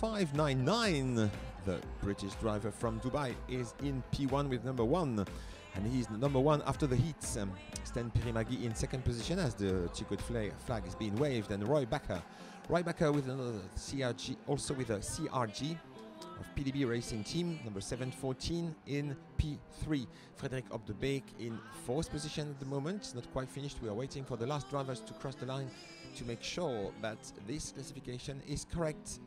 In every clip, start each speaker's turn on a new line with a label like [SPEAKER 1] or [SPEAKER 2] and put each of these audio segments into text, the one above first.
[SPEAKER 1] 62.599. The British driver from Dubai is in P1 with number 1, and he's number 1 after the heats. Sten Pirimagi in second position as the Chicot flag is being waved, and Roy Bakker with another CRG, also with a CRG of PDB Racing Team, number 714 in P3. Frederick Op de Beek in fourth position at the moment. It's not quite finished. We are waiting for the last drivers to cross the line to make sure that this classification is correct.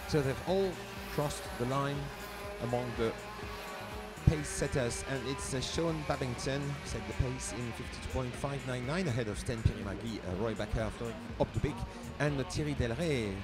[SPEAKER 1] So they've all crossed the line among the pace setters, and it's Sean Babington set the pace in 52.599 ahead of Sten Pirimagi, Roy Bakker after Op de Beek, and Thierry Delray.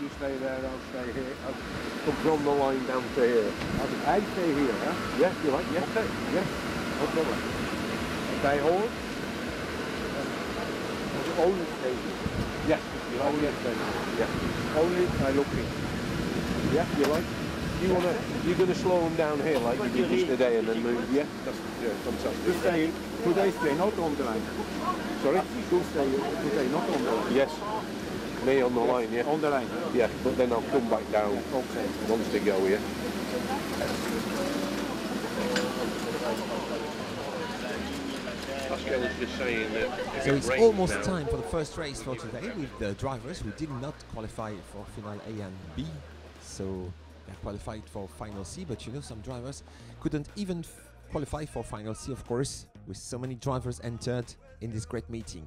[SPEAKER 2] You stay there, I'll stay here. I'll come from the line down to here. I stay here, huh? Yes, you like? Yes, okay. Yes. No problem. Stay hold. Only stay here. Yes, you like? Only stay here. Yes. Only I look in. Yeah, you like? You're gonna slow them down here like you did yesterday and then move, yeah? That's fantastic.
[SPEAKER 3] Today stay not on the line.
[SPEAKER 2] Sorry?
[SPEAKER 3] Today not on the line.
[SPEAKER 2] Yes. Me on the line, yeah?
[SPEAKER 3] On the line.
[SPEAKER 2] Yeah, but then I'll come back down once they go, yeah? Pascal was just saying that...
[SPEAKER 1] So it's almost time for the first race for today with the drivers who did not qualify for Final A and B. So they're qualified for Final C, but you know, some drivers couldn't even qualify for Final C, of course, with so many drivers entered in this great meeting.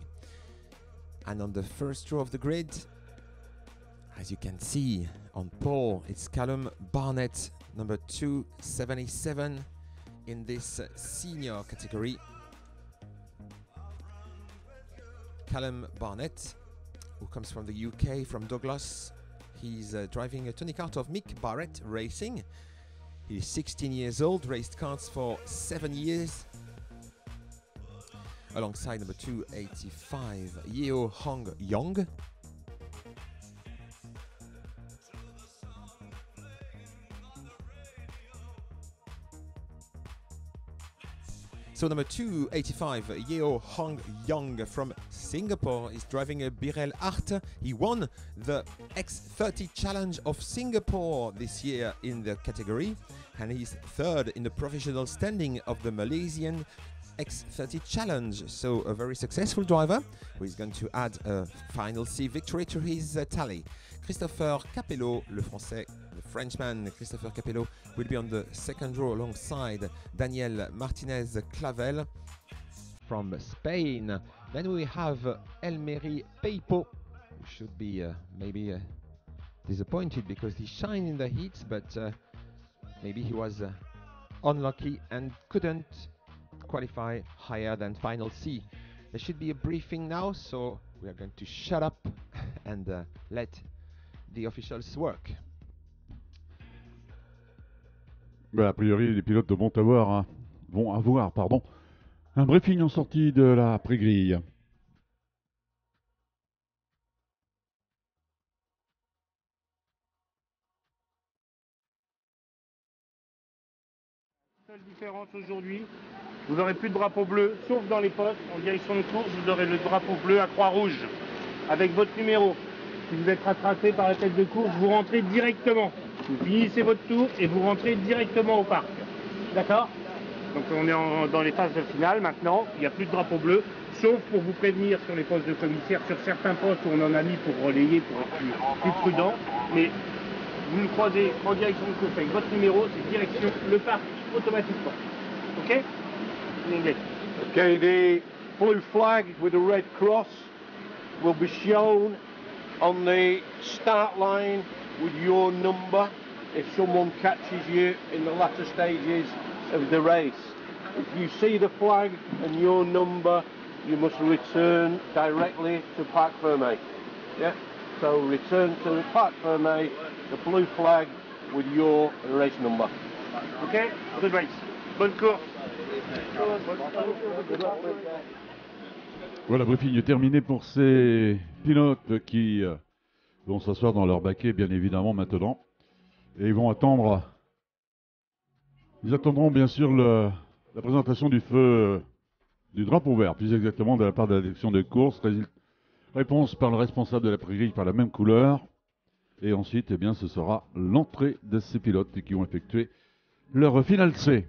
[SPEAKER 1] And on the first row of the grid, as you can see on pole, it's Callum Barnett, number 277 in this senior category. Callum Barnett, who comes from the UK, from Douglas. He's driving a Tony Kart of Mick Barrett Racing. He's 16 years old, raced karts for 7 years. Alongside number 285, Yeo Hong Yong. So number 285, Yeo Hong Yong from Singapore is driving a Birel Art. He won the X30 Challenge of Singapore this year in the category, and he's third in the professional standing of the Malaysian X30 Challenge. So a very successful driver who is going to add a Final C victory to his tally. Christopher Capello, le Français, the Frenchman Christopher Capello, will be on the second row alongside Daniel Martinez Clavel from Spain. Then we have Elmeri Peipo, who should be maybe disappointed because he shined in the heats, but maybe he was unlucky and couldn't qualify higher than Final C. There should be a briefing now, so we are going to shut up and let the officials work.
[SPEAKER 4] A priori, les pilotes vont avoir un briefing en sortie de la pré-grille.
[SPEAKER 5] Seule différence aujourd'hui, vous n'aurez plus de drapeau bleu, sauf dans les postes. En direction de course, vous aurez le drapeau bleu à croix rouge, avec votre numéro. Si vous êtes rattrapé par la tête de course, vous rentrez directement. Vous finissez votre tour et vous rentrez directement au parc. D'accord? Donc on est dans les phases de finale maintenant, il n'y a plus de drapeau bleu, sauf pour vous prévenir sur les postes de commissaire, sur certains postes où on en a mis pour relayer, pour être plus prudent. Mais vous le croisez en direction de course avec votre numéro, c'est direction le parc automatiquement. Ok? In English.
[SPEAKER 2] Okay, the blue flag with a red cross will be shown on the start line with your number if someone catches you in the latter stages of the race. If you see the flag and your number, you must return directly to Parc Fermé. Yeah? So return to Parc Fermé, the blue flag with your race number.
[SPEAKER 5] Ok? Good race. Bonne course.
[SPEAKER 4] Voilà, briefing est terminé pour ces pilotes qui vont s'asseoir dans leur baquet, bien évidemment, maintenant. Et ils vont attendre. Ils attendront bien sûr la présentation du feu du drapeau vert, plus exactement de la part de la direction de course. Réponse par le responsable de la prairie par la même couleur. Et ensuite, eh bien, ce sera l'entrée de ces pilotes qui ont effectué leur finale C.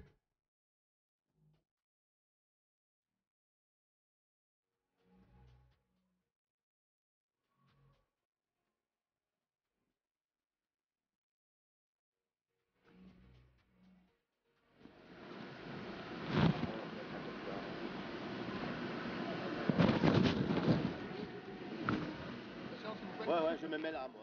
[SPEAKER 6] Ouais, je me mets là, moi.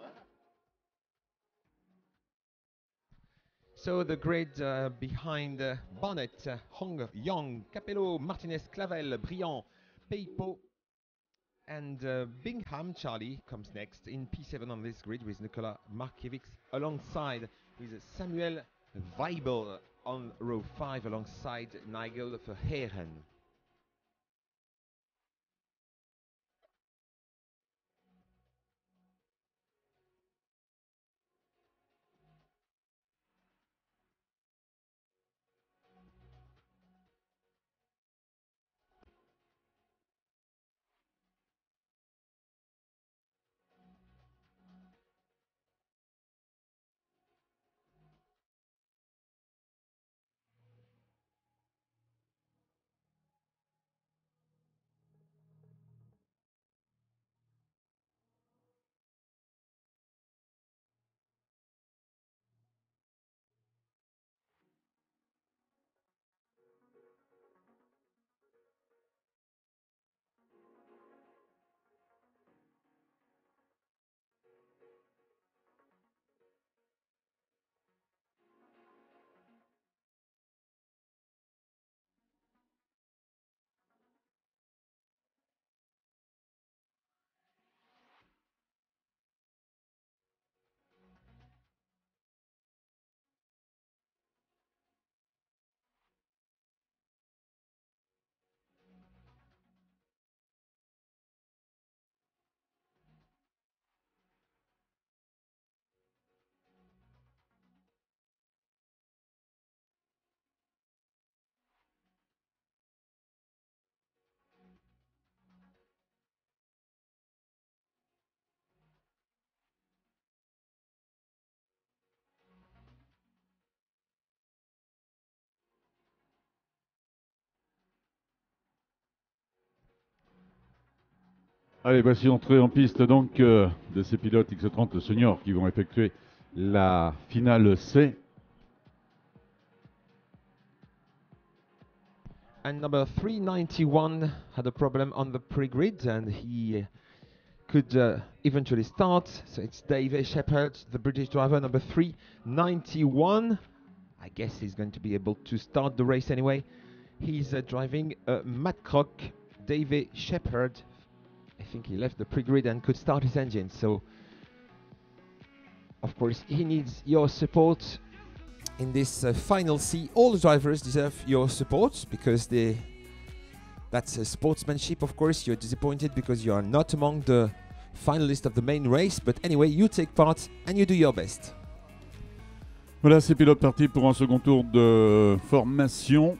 [SPEAKER 1] So the grid behind Bonnet, Hong, Young, Capello, Martinez, Clavel, Briand, Peipo, and Bingham, Charlie, comes next in P7 on this grid with Nicola Markiewicz alongside with Samuel Weibel on row 5 alongside Nigel Verheeren.
[SPEAKER 4] Allez, voici entrée en piste donc de ces pilotes X30 seniors qui vont effectuer la finale C.
[SPEAKER 1] And number 391 had a problem on the pre-grid and he could eventually start. So it's Dave Shepherd, the British driver, number 391. I guess he's going to be able to start the race anyway. He's driving a Matcroc Davey Shepherd, I think he left the pre-grid and could start his engine. So, of course, he needs your support in this final C. All the drivers deserve your support because that's sportsmanship, of course. You're disappointed because you are not among the finalists of the main race. But anyway, you take part and you do your best.
[SPEAKER 4] Voilà, ces pilotes partis pour un second tour de formation.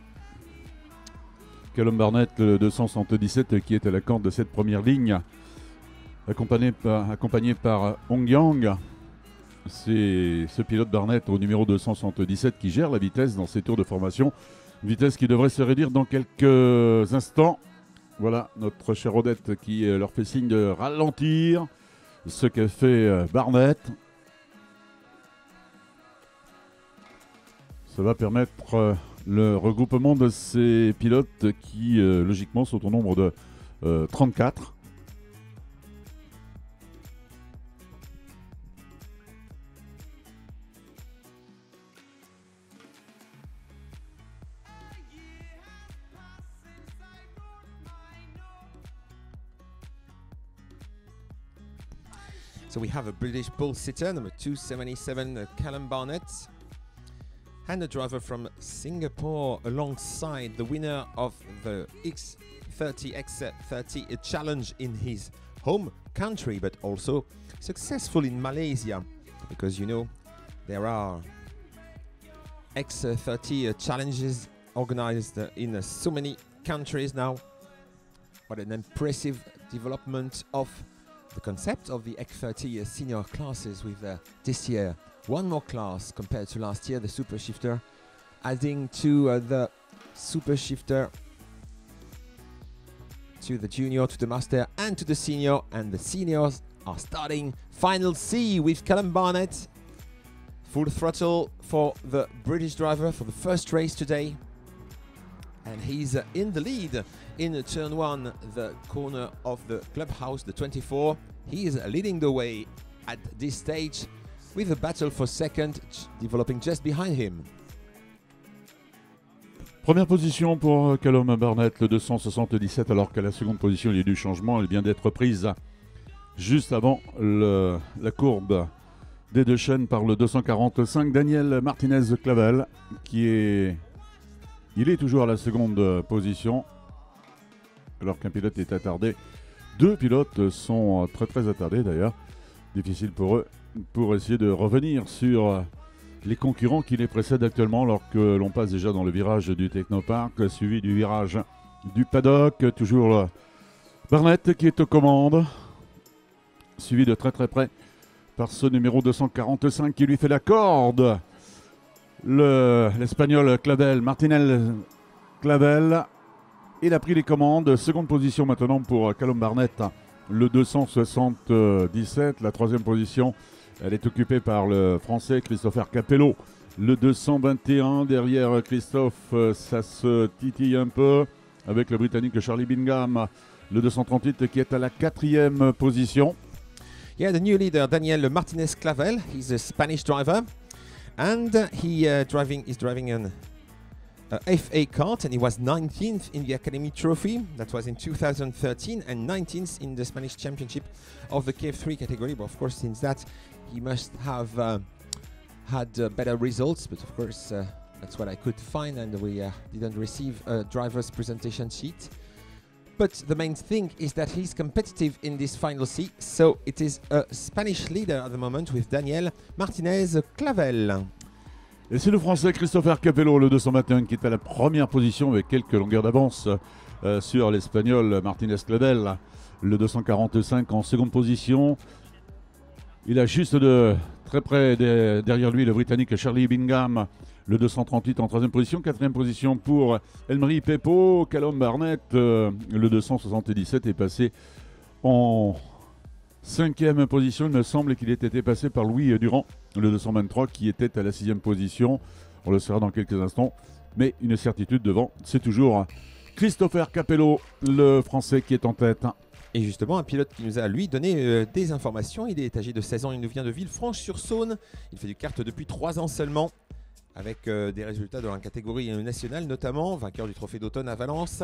[SPEAKER 4] Callum Barnett, le 277, qui est à la corde de cette première ligne, accompagné par Hong Yang. C'est ce pilote Barnett au numéro 277 qui gère la vitesse dans ces tours de formation. Une vitesse qui devrait se réduire dans quelques instants. Voilà notre chère Odette qui leur fait signe de ralentir. Ce qu'a fait Barnett. Ça va permettre le regroupement de ces pilotes qui, logiquement, sont au nombre de 34.
[SPEAKER 1] So we have a British bull sitter, number 277, Callum Barnett, and a driver from Singapore alongside the winner of the X30 challenge in his home country, but also successful in Malaysia, because you know there are X30 challenges organized in so many countries now. What an impressive development of the concept of the X30 senior classes with this year one more class compared to last year, the Super Shifter, adding to the Super Shifter, to the Junior, to the Master and to the Senior, and the Seniors are starting Final C with Callum Barnett. Full throttle for the British driver for the first race today, and he's in the lead in turn 1, the corner of the clubhouse, the 24. He is leading the way at this stage with a battle for second developing just behind him.
[SPEAKER 4] Première position pour Callum Barnett, le 277, alors qu'à la seconde position, il y a eu du changement. Elle vient d'être prise juste avant la courbe des deux chaînes par le 245. Daniel Martinez-Clavel, il est toujours à la seconde position, alors qu'un pilote est attardé. Deux pilotes sont très attardés d'ailleurs. Difficile pour eux pour essayer de revenir sur les concurrents qui les précèdent actuellement, alors que l'on passe déjà dans le virage du Technopark, suivi du virage du paddock. Toujours Barnett qui est aux commandes, suivi de très près par ce numéro 245 qui lui fait la corde. L'Espagnol Clavel, Martinez-Clavel, il a pris les commandes. Seconde position maintenant pour Callum Barnett, le 277. La troisième position, elle est occupée par le Français Christopher Capello, le 221. Derrière Christophe, ça se titille un peu avec le Britannique Charlie Bingham, le 238 qui est à la quatrième position.
[SPEAKER 1] Yeah, the new leader, Daniel Martinez-Clavel, he's a Spanish driver, and he's driving an FA kart, and he was 19th in the Academy Trophy. That was in 2013, and 19th in the Spanish Championship of the KF3 category. But of course, since that, he must have had better results. But of course, that's what I could find, and we didn't receive a driver's presentation sheet. But the main thing is that he's competitive in this final C, so it is a Spanish leader at the moment with Daniel Martinez-Clavel.
[SPEAKER 4] Et c'est le Français Christopher Capello, le 221, qui est à la première position avec quelques longueurs d'avance sur l'Espagnol Martinez-Clavel, le 245 en seconde position. Il a juste de très près derrière lui le Britannique Charlie Bingham, le 238 en troisième position. Quatrième position pour Elmery Pepo. Callum Barnett, le 277, est passé en cinquième position. Il me semble qu'il ait été passé par Louis Durand, le 223, qui était à la sixième position. On le saura dans quelques instants. Mais une certitude devant, c'est toujours Christopher Capello, le Français, qui est en tête.
[SPEAKER 1] Et justement, un pilote qui nous a, lui, donné des informations. Il est âgé de 16 ans, il nous vient de Villefranche-sur-Saône. Il fait du kart depuis 3 ans seulement, avec des résultats dans la catégorie nationale, notamment vainqueur du trophée d'automne à Valence.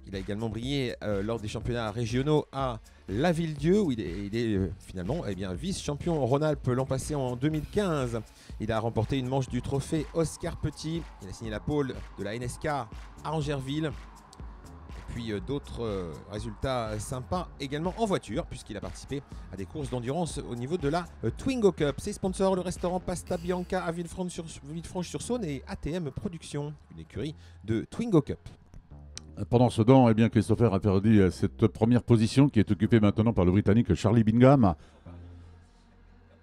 [SPEAKER 1] Il a également brillé lors des championnats régionaux à Lavilledieu, où il est finalement vice-champion Rhône-Alpes l'an passé en 2015. Il a remporté une manche du trophée Oscar Petit. Il a signé la pole de la NSK à Angerville. Et puis d'autres résultats sympas également en voiture, puisqu'il a participé à des courses d'endurance au niveau de la Twingo Cup. Ses sponsors, le restaurant Pasta Bianca à Villefranche-sur-Saône et ATM Productions, une écurie de Twingo Cup.
[SPEAKER 4] Pendant ce temps, Christopher a perdu cette première position qui est occupée maintenant par le Britannique Charlie Bingham.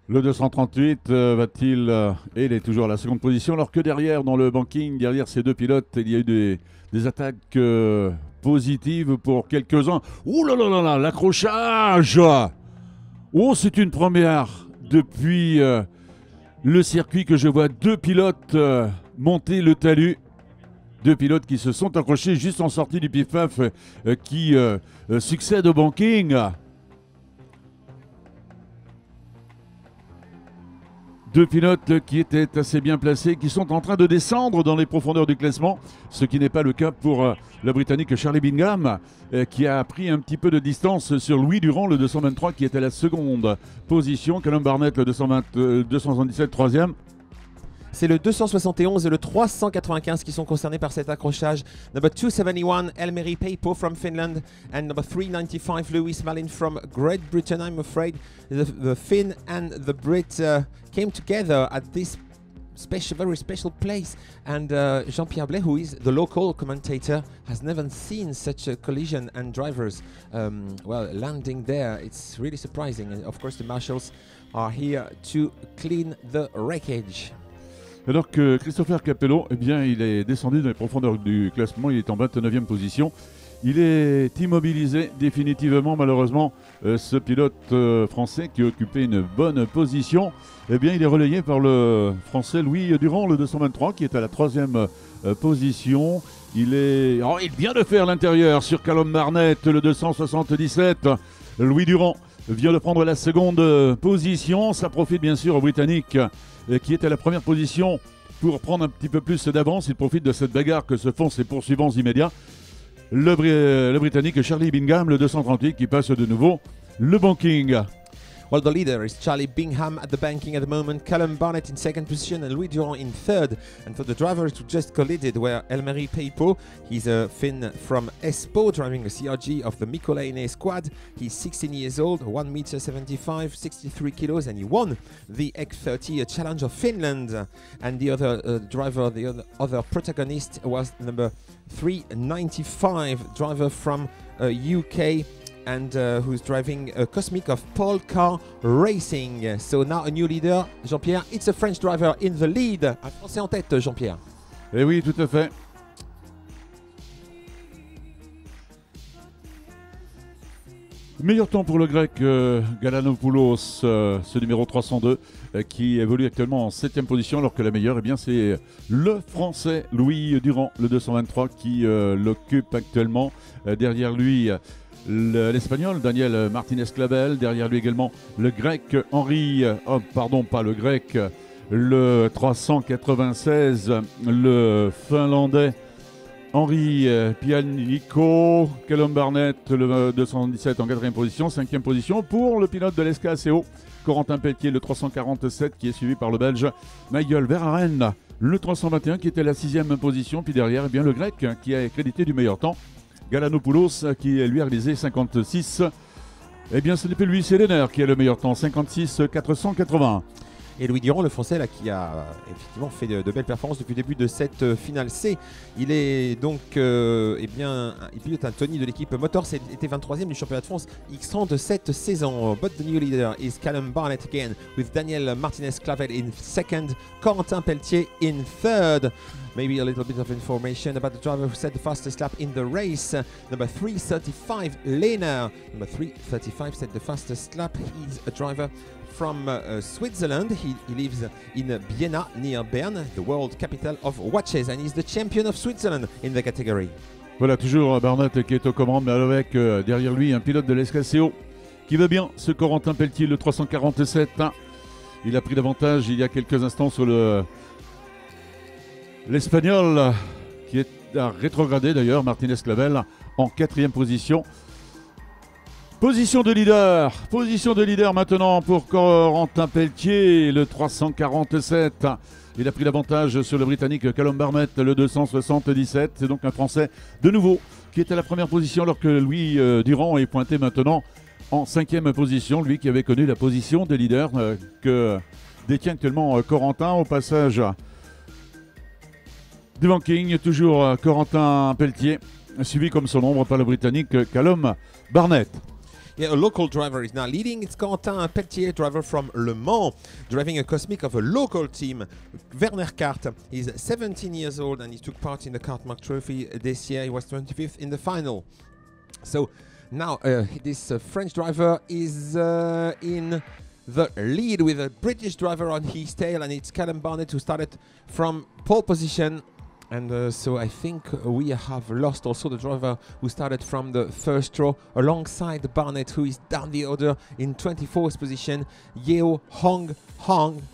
[SPEAKER 4] Le 238 va-t-il... et il est toujours à la seconde position, alors que derrière, dans le banking, derrière ces deux pilotes, il y a eu des attaques positives pour quelques-uns. Ouh là là là là, l'accrochage! Oh, c'est une première depuis le circuit que je vois deux pilotes monter le talus. Deux pilotes qui se sont accrochés juste en sortie du pif-paf qui succède au banking. Deux pilotes qui étaient assez bien placés, qui sont en train de descendre dans les profondeurs du classement, ce qui n'est pas le cas pour le Britannique Charlie Bingham, qui a pris un petit peu de distance sur Louis Durand, le 223, qui est à la seconde position. Callum Barnett, le 277, troisième.
[SPEAKER 1] C'est le 271 et le 395 qui sont concernés par cet accrochage. Number 271, Elmeri Peipo from Finland, and number 395, Lewis Malin from Great Britain. I'm afraid the Finn and the Brit came together at this very special place. And Jean-Pierre Blais, who is the local commentator, has never seen such a collision and drivers landing there. It's really surprising. And of course, the marshals are here to clean the wreckage.
[SPEAKER 4] Alors que Christopher Capello, il est descendu dans les profondeurs du classement, il est en 29e position. Il est immobilisé définitivement, malheureusement, ce pilote français qui occupait une bonne position. Il est relayé par le français Louis Durand, le 223, qui est à la 3e position. Il vient de faire l'intérieur sur Callum Barnett, le 277. Louis Durand vient de prendre la seconde position. Ça profite bien sûr aux Britanniques qui est à la première position pour prendre un petit peu plus d'avance. Il profite de cette bagarre que se font ses poursuivants immédiats. Le Britannique Charlie Bingham, le 238, qui passe de nouveau le banking.
[SPEAKER 1] Well, the leader is Charlie Bingham at the banking at the moment, Callum Barnett in second position and Louis Durand in third. And for the drivers who just collided were Elmeri Peipo. He's a Finn from Espoo, driving a CRG of the Mikolainen squad. He's 16 years old, 1m75, 63 kilos, and he won the X30 Challenge of Finland. And the other driver, the other protagonist was number 395, driver from UK. And who's driving a Cosmic of Polka Racing. So now a new leader, Jean-Pierre. It's a French driver in the lead. Un Français en tête, Jean-Pierre.
[SPEAKER 4] Eh oui, tout à fait. Meilleur temps pour le grec Galanopoulos, ce numéro 302, qui évolue actuellement en 7e position, alors que la meilleure, c'est le français Louis Durand, le 223, qui l'occupe actuellement. Derrière lui, l'Espagnol Daniel Martinez-Clavel, derrière lui également le grec le 396, le finlandais Henri Pianico, Callum Barnett, le 217 en 4e position, 5e position pour le pilote de l'SKCO, Corentin Pelletier, le 347, qui est suivi par le belge Nigel Verhaeren, le 321 qui était à la 6e position, puis derrière le grec qui a crédité du meilleur temps, Galanopoulos, qui lui a réalisé 56. Ce n'est plus lui, c'est Lenner qui a le meilleur temps, 56 480.
[SPEAKER 1] Et Louis Durand, le français, là, qui a effectivement fait de belles performances depuis le début de cette finale C. Il est donc, il pilote un Tony de l'équipe Motors, était 23e du championnat de France X30 de cette saison. But the new leader is Callum Barnett again, with Daniel Martinez-Clavel in second, Corentin Pelletier in third. Maybe a little bit of information about the driver who set the fastest lap in the race. Number 335, Lehner. Number 335 set the fastest lap. He's a driver from Switzerland. He lives in Vienna, near Bern, the world capital of watches, and he's the champion of Switzerland in the category.
[SPEAKER 4] Voilà, toujours Barnett qui est aux commandes, mais avec derrière lui un pilote de l'SKCO qui va bien, ce Corentin Pelletier, le 347. Il a pris l'avantage il y a quelques instants sur l'Espagnol qui est à rétrogradé d'ailleurs, Martinez-Clavel, en 4e position. Position de leader maintenant pour Corentin Pelletier, le 347. Il a pris l'avantage sur le Britannique Callum Barnett, le 277. C'est donc un Français de nouveau qui est à la première position alors que Louis Durand est pointé maintenant en 5e position. Lui qui avait connu la position de leader que détient actuellement Corentin. Au passage du banking, toujours Corentin Pelletier, suivi comme son ombre par le Britannique Callum Barnett.
[SPEAKER 1] Yeah, a local driver is now leading. It's Quentin Pelletier, driver from Le Mans, driving a Cosmic of a local team. Werner Kart is 17 years old and he took part in the Kartmark Trophy this year. He was 25th in the final. So now this French driver is in the lead with a British driver on his tail, and it's Callum Barnett who started from pole position. And so I think we have lost also the driver who started from the first row alongside Barnett, who is down the order in 24th position, Yeo Hong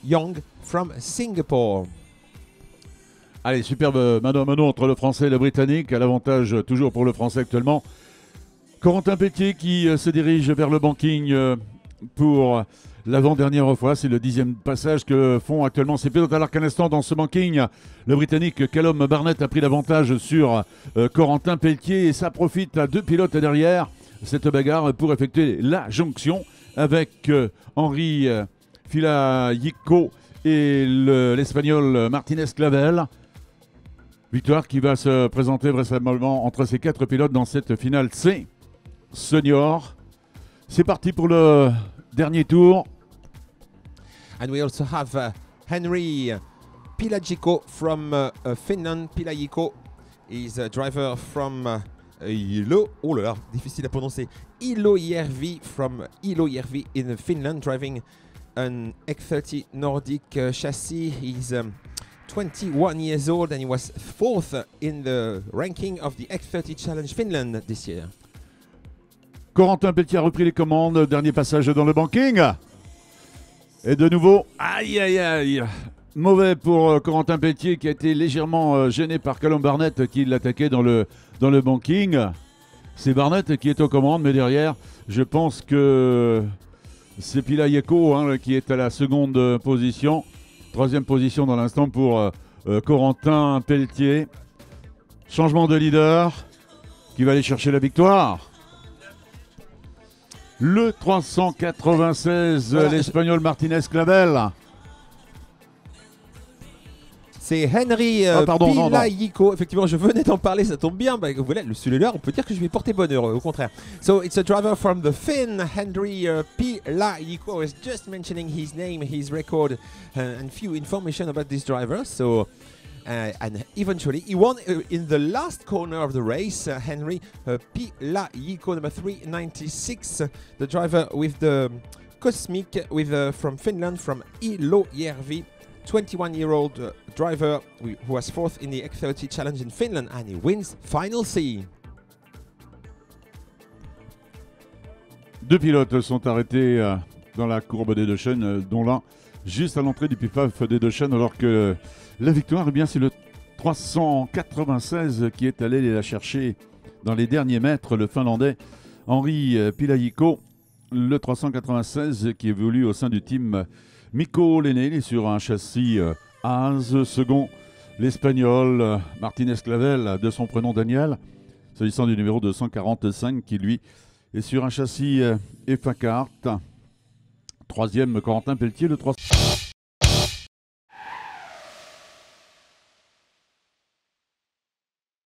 [SPEAKER 1] Yong from Singapore.
[SPEAKER 4] Allez, superbe mano à mano entre le Français et le Britannique, à l'avantage toujours pour le Français actuellement. Corentin Pelletier qui se dirige vers le banking pour l'avant-dernière fois. C'est le 10e passage que font actuellement ces pilotes. Alors qu'un instant dans ce banking, le Britannique Callum Barnett a pris l'avantage sur Corentin Pelletier et ça profite à 2 pilotes derrière cette bagarre pour effectuer la jonction avec Henri Filayico et l'Espagnol Martinez Clavel. Victoire qui va se présenter vraisemblablement entre ces 4 pilotes dans cette finale C senior. C'est parti pour le dernier tour.
[SPEAKER 1] And we also have Henri Pilajico from Finland. Pilajico is a driver from difficile à prononcer, Ilojärvi from Ilojärvi in Finland, driving an X30 Nordic chassis. He's 21 years old and he was 4th in the ranking of the X30 Challenge Finland this year.
[SPEAKER 4] Corentin Pelletier a repris les commandes, dernier passage dans le banking. Et de nouveau, aïe aïe aïe, mauvais pour Corentin Pelletier qui a été légèrement gêné par Callum Barnett qui l'attaquait dans le banking. C'est Barnett qui est aux commandes, mais derrière, je pense que c'est Pilayico qui est à la seconde position. 3e position dans l'instant pour Corentin Pelletier. Changement de leader qui va aller chercher la victoire. Le 396, voilà, l'Espagnol Martinez Clavel.
[SPEAKER 1] C'est Henri Pilayico. Effectivement, je venais d'en parler, ça tombe bien. Bah, voilà, celui-là, on peut dire que je vais porter bonheur, au contraire. So, it's a driver from the Finn, Henri Pilayico. I was just mentioning his name, his record, and few information about this driver. So, and eventually, he won in the last corner of the race. Henri Pilayico, number 396, the driver with the Cosmic, from Finland, from Ilojärvi. 21-year-old driver who was 4th in the X30 Challenge in Finland, and he wins Final C.
[SPEAKER 4] 2 pilotes sont arrêtés dans la courbe des deux chaînes, dont l'un juste à l'entrée du pif-paf des deux chaînes, alors que la victoire, eh bien, c'est le 396 qui est allé la chercher dans les derniers mètres, le Finlandais Henri Pilayico, le 396 qui évolue au sein du team Mikko Lenné. Il est sur un châssis Haas. Second, l'Espagnol Martinez Clavel, de son prénom Daniel, s'agissant du numéro 245 qui lui est sur un châssis FA Kart. Troisième, Corentin Pelletier, le 300.